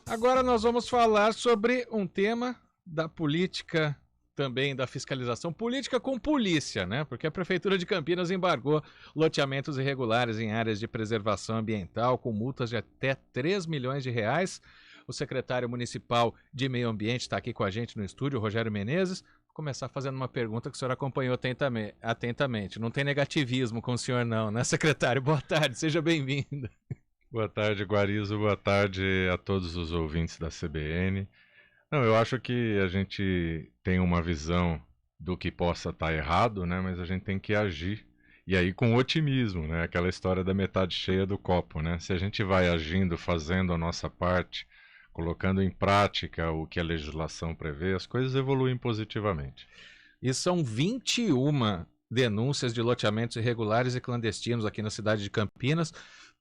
Agora nós vamos falar sobre um tema da política, também da fiscalização política com polícia, né? Porque a Prefeitura de Campinas embargou loteamentos irregulares em áreas de preservação ambiental com multas de até 3 milhões de reais. O secretário municipal de Meio Ambiente está aqui com a gente no estúdio, Rogério Menezes. Vou começar fazendo uma pergunta que o senhor acompanhou atentamente. Não tem negativismo com o senhor não, né, secretário? Boa tarde, seja bem-vindo. Boa tarde, Guarizo. Boa tarde a todos os ouvintes da CBN. Não, eu acho que a gente tem uma visão do que possa estar errado, né? Mas a gente tem que agir. E aí com otimismo, né? Aquela história da metade cheia do copo, né? Se a gente vai agindo, fazendo a nossa parte, colocando em prática o que a legislação prevê, as coisas evoluem positivamente. E são 21 denúncias de loteamentos irregulares e clandestinos aqui na cidade de Campinas.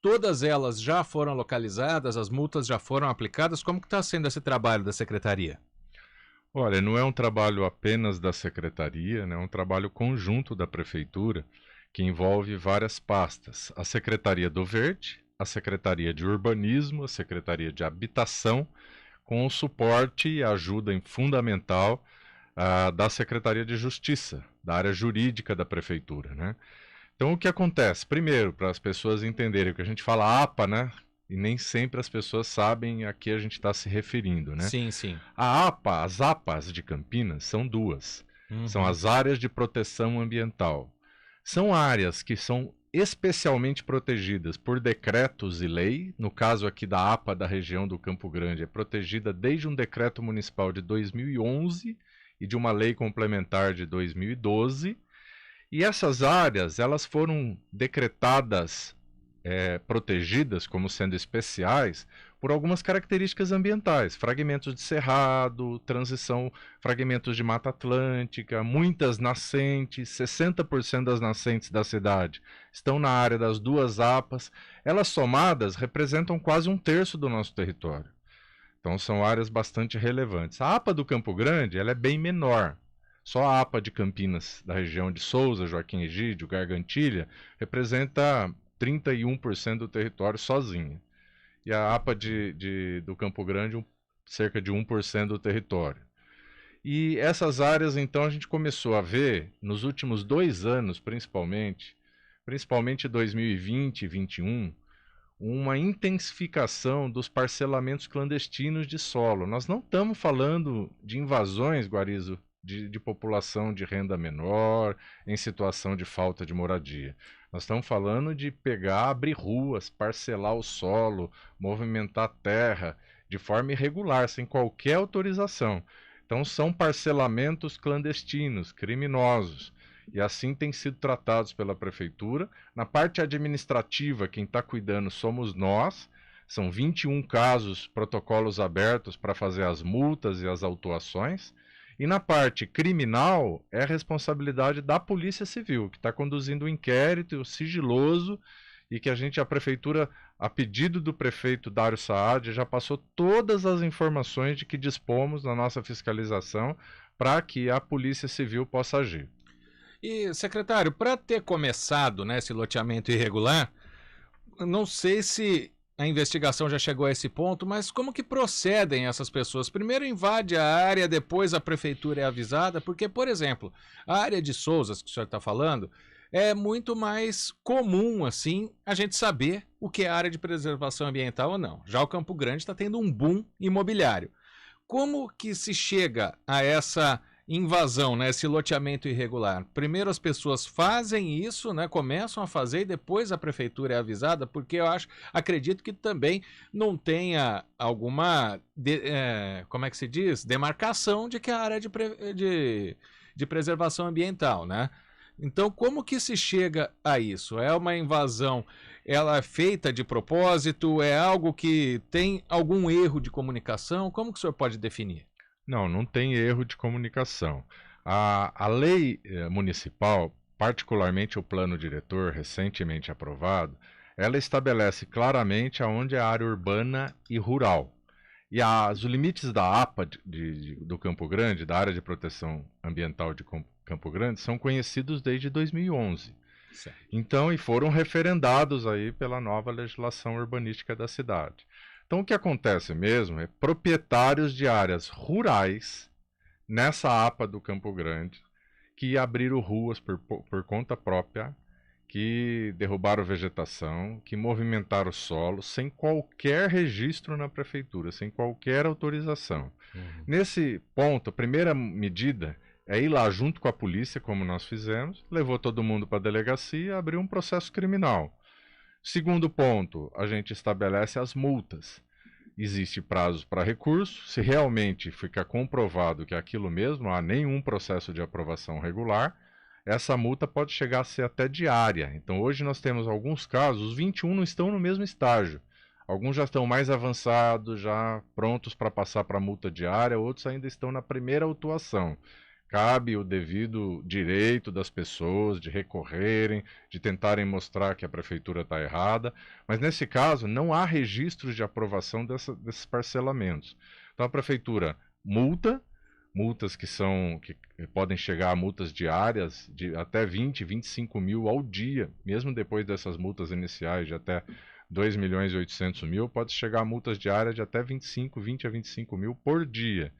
Todas elas já foram localizadas, as multas já foram aplicadas. Como que está sendo esse trabalho da Secretaria? Olha, não é um trabalho apenas da Secretaria, né? É um trabalho conjunto da Prefeitura, que envolve várias pastas. A Secretaria do Verde, a Secretaria de Urbanismo, a Secretaria de Habitação, com o suporte e ajuda fundamental da Secretaria de Justiça, da área jurídica da Prefeitura, né? Então, o que acontece? Primeiro, para as pessoas entenderem, que a gente fala APA, né? E nem sempre as pessoas sabem a que a gente está se referindo, né? Sim, sim. A APA, as APAs de Campinas, são duas. São as áreas de proteção ambiental. São áreas que são especialmente protegidas por decretos e lei. No caso aqui da APA da região do Campo Grande, é protegida desde um decreto municipal de 2011 e de uma lei complementar de 2012. E essas áreas, elas foram decretadas, protegidas como sendo especiais por algumas características ambientais, fragmentos de cerrado, transição, fragmentos de mata atlântica, muitas nascentes, 60% das nascentes da cidade estão na área das duas APAs, elas somadas representam quase 1/3 do nosso território. Então são áreas bastante relevantes. A APA do Campo Grande, ela é bem menor. Só a APA de Campinas, da região de Souza, Joaquim Egídio, Gargantilha, representa 31% do território sozinha. E a APA do Campo Grande, cerca de 1% do território. E essas áreas, então, a gente começou a ver, nos últimos 2 anos, principalmente 2020 e 2021, uma intensificação dos parcelamentos clandestinos de solo. Nós não estamos falando de invasões, Guarizo, de população de renda menor, em situação de falta de moradia. Nós estamos falando de pegar, abrir ruas, parcelar o solo, movimentar a terra de forma irregular, sem qualquer autorização. Então são parcelamentos clandestinos, criminosos. E assim têm sido tratados pela Prefeitura. Na parte administrativa, quem está cuidando somos nós. São 21 casos, protocolos abertos para fazer as multas e as autuações. E na parte criminal, é a responsabilidade da Polícia Civil, que está conduzindo um inquérito sigiloso e que a Prefeitura, a pedido do prefeito Dário Saad, já passou todas as informações de que dispomos na nossa fiscalização para que a Polícia Civil possa agir. E, secretário, para ter começado, né, esse loteamento irregular, não sei se a investigação já chegou a esse ponto, mas como que procedem essas pessoas? Primeiro invade a área, depois a prefeitura é avisada, porque, por exemplo, a área de Souzas, que o senhor está falando, é muito mais comum, assim, a gente saber o que é área de preservação ambiental ou não. Já o Campo Grande está tendo um boom imobiliário. Como que se chega a essa invasão, né, esse loteamento irregular? Primeiro as pessoas fazem isso, né, começam a fazer e depois a prefeitura é avisada, porque eu acredito que também não tenha alguma, como é que se diz? Demarcação de que é a área de preservação ambiental, né? Então, como que se chega a isso? É uma invasão, ela é feita de propósito? É algo que tem algum erro de comunicação? Como que o senhor pode definir? Não tem erro de comunicação. A lei municipal, particularmente o plano diretor recentemente aprovado, ela estabelece claramente aonde é a área urbana e rural. E os limites da APA do Campo Grande, da área de proteção ambiental de Campo Grande, são conhecidos desde 2011. Certo. Então, e foram referendados aí pela nova legislação urbanística da cidade. Então, Então, o que acontece mesmo é proprietários de áreas rurais nessa APA do Campo Grande que abriram ruas por conta própria, que derrubaram vegetação, que movimentaram o solo sem qualquer registro na prefeitura, sem qualquer autorização. Nesse ponto, a primeira medida é ir lá junto com a polícia, como nós fizemos, levou todo mundo para a delegacia, abriu um processo criminal. Segundo ponto, a gente estabelece as multas. Existe prazo para recurso. Se realmente ficar comprovado que é aquilo mesmo, não há nenhum processo de aprovação regular, essa multa pode chegar a ser até diária. Então hoje nós temos alguns casos, os 21 não estão no mesmo estágio. Alguns já estão mais avançados, já prontos para passar para a multa diária, outros ainda estão na primeira autuação. Cabe o devido direito das pessoas de recorrerem, de tentarem mostrar que a prefeitura está errada, mas nesse caso não há registros de aprovação desses parcelamentos. Então a prefeitura multas que podem chegar a multas diárias de até 20, 25 mil ao dia, mesmo depois dessas multas iniciais de até 2 milhões e 800 mil, pode chegar a multas diárias de até 20 a 25 mil por dia.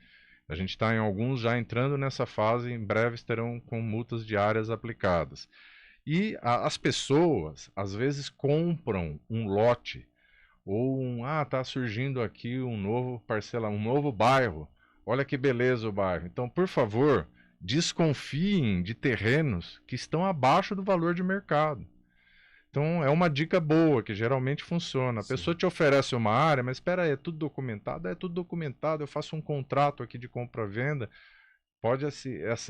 A gente está em alguns já entrando nessa fase, em breve terão com multas diárias aplicadas. E as pessoas, às vezes, compram um lote, ou está surgindo aqui um novo bairro, olha que beleza o bairro. Então, por favor, desconfiem de terrenos que estão abaixo do valor de mercado. Então, é uma dica boa, que geralmente funciona. A pessoa te oferece uma área, mas espera aí, é tudo documentado? É tudo documentado, eu faço um contrato aqui de compra-venda.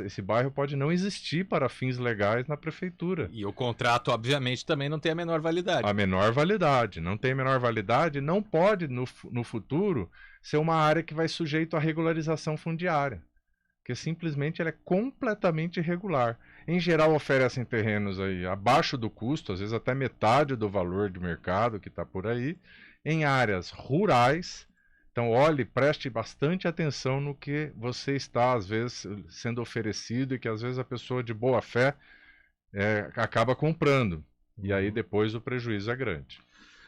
Esse bairro pode não existir para fins legais na prefeitura. E o contrato, obviamente, também não tem a menor validade. A menor validade. Não tem a menor validade, não pode, no futuro, ser uma área que vai sujeito à regularização fundiária. Porque simplesmente ela é completamente irregular. Em geral, oferecem terrenos aí abaixo do custo, às vezes até metade do valor de mercado que está por aí, em áreas rurais. Então, preste bastante atenção no que você está, às vezes, sendo oferecido e que, às vezes, a pessoa de boa fé acaba comprando. E aí, depois, o prejuízo é grande.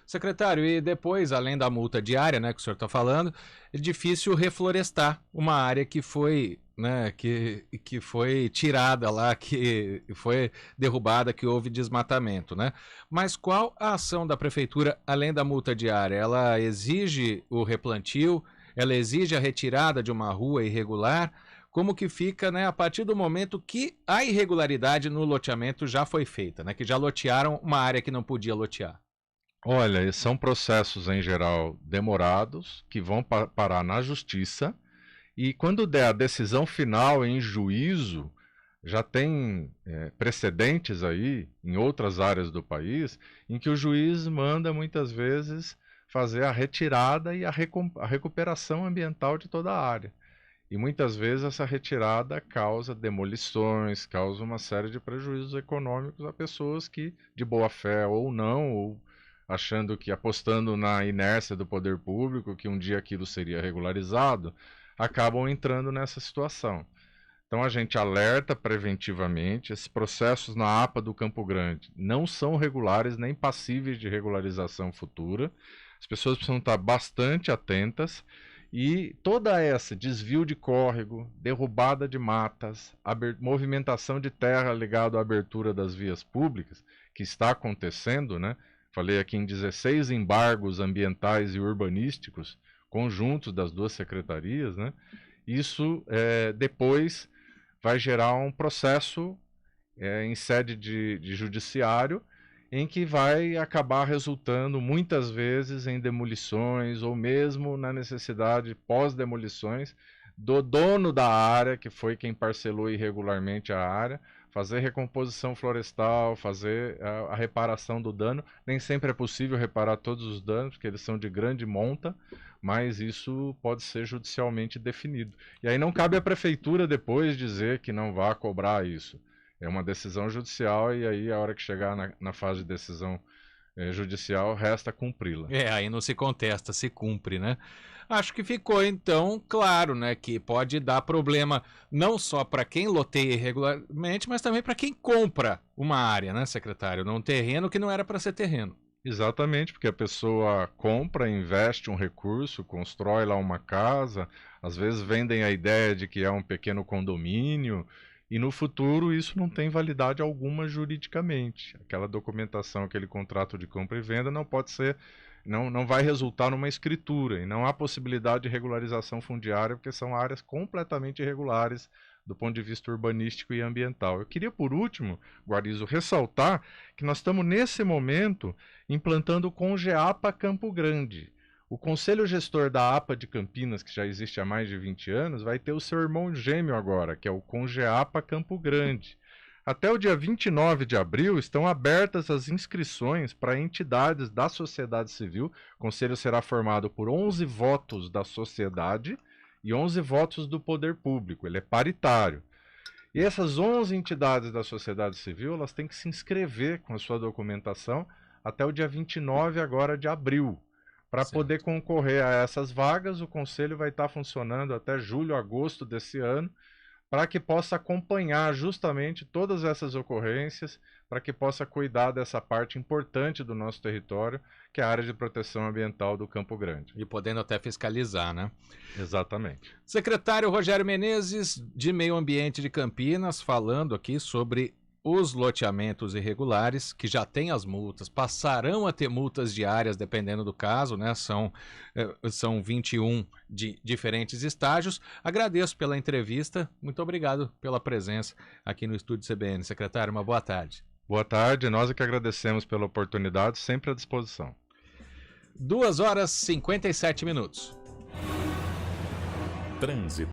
Secretário, e depois, além da multa diária, né, que o senhor está falando, é difícil reflorestar uma área que foi, né, que foi tirada lá, que foi derrubada, que houve desmatamento, né? Mas qual a ação da prefeitura, além da multa diária? Ela exige o replantio? Ela exige a retirada de uma rua irregular? Como que fica, né, a partir do momento que a irregularidade no loteamento já foi feita, né? Que já lotearam uma área que não podia lotear? Olha, são processos, em geral, demorados, que vão parar na justiça, e quando der a decisão final em juízo, já tem precedentes aí, em outras áreas do país, em que o juiz manda, muitas vezes, fazer a retirada e a recuperação ambiental de toda a área. E muitas vezes essa retirada causa demolições, causa uma série de prejuízos econômicos a pessoas que, de boa fé ou não, ou achando que, apostando na inércia do poder público, que um dia aquilo seria regularizado, acabam entrando nessa situação. Então a gente alerta preventivamente, esses processos na APA do Campo Grande não são regulares nem passíveis de regularização futura, as pessoas precisam estar bastante atentas, e toda essa desvio de córrego, derrubada de matas, movimentação de terra ligada à abertura das vias públicas, que está acontecendo, né? Falei aqui em 16 embargos ambientais e urbanísticos conjuntos das duas secretarias, né? Isso depois vai gerar um processo em sede de judiciário, em que vai acabar resultando muitas vezes em demolições ou mesmo na necessidade pós-demolições do dono da área, que foi quem parcelou irregularmente a área, fazer recomposição florestal, fazer a reparação do dano. Nem sempre é possível reparar todos os danos, porque eles são de grande monta, mas isso pode ser judicialmente definido. E aí não cabe à prefeitura depois dizer que não vá cobrar isso. É uma decisão judicial e aí a hora que chegar na fase de decisão judicial, resta cumpri-la. Aí não se contesta, se cumpre, né? Acho que ficou, então, claro, né, que pode dar problema não só para quem loteia irregularmente, mas também para quem compra uma área, né, secretário? Num terreno que não era para ser terreno. Exatamente, porque a pessoa compra, investe um recurso, constrói lá uma casa, às vezes vendem a ideia de que é um pequeno condomínio, e no futuro isso não tem validade alguma juridicamente. Aquela documentação, aquele contrato de compra e venda não pode ser, não vai resultar numa escritura, e não há possibilidade de regularização fundiária, porque são áreas completamente irregulares do ponto de vista urbanístico e ambiental. Eu queria, por último, Guarizo, ressaltar que nós estamos, nesse momento, implantando o Congeapa Campo Grande. O Conselho Gestor da APA de Campinas, que já existe há mais de 20 anos, vai ter o seu irmão gêmeo agora, que é o Congeapa Campo Grande. Até o dia 29 de abril estão abertas as inscrições para entidades da sociedade civil. O conselho será formado por 11 votos da sociedade e 11 votos do poder público, ele é paritário. E essas 11 entidades da sociedade civil, elas têm que se inscrever com a sua documentação até o dia 29 agora de abril. Para poder concorrer a essas vagas, o conselho vai estar funcionando até julho, agosto desse ano, para que possa acompanhar justamente todas essas ocorrências, para que possa cuidar dessa parte importante do nosso território, que é a área de proteção ambiental do Campo Grande. E podendo até fiscalizar, né? Exatamente. Secretário Rogério Menezes, de Meio Ambiente de Campinas, falando aqui sobre os loteamentos irregulares, que já têm as multas, passarão a ter multas diárias, dependendo do caso, né? São 21 de diferentes estágios. Agradeço pela entrevista, muito obrigado pela presença aqui no Estúdio CBN. Secretário, uma boa tarde. Boa tarde, nós é que agradecemos pela oportunidade, sempre à disposição. 2 horas e 57 minutos. Trânsito.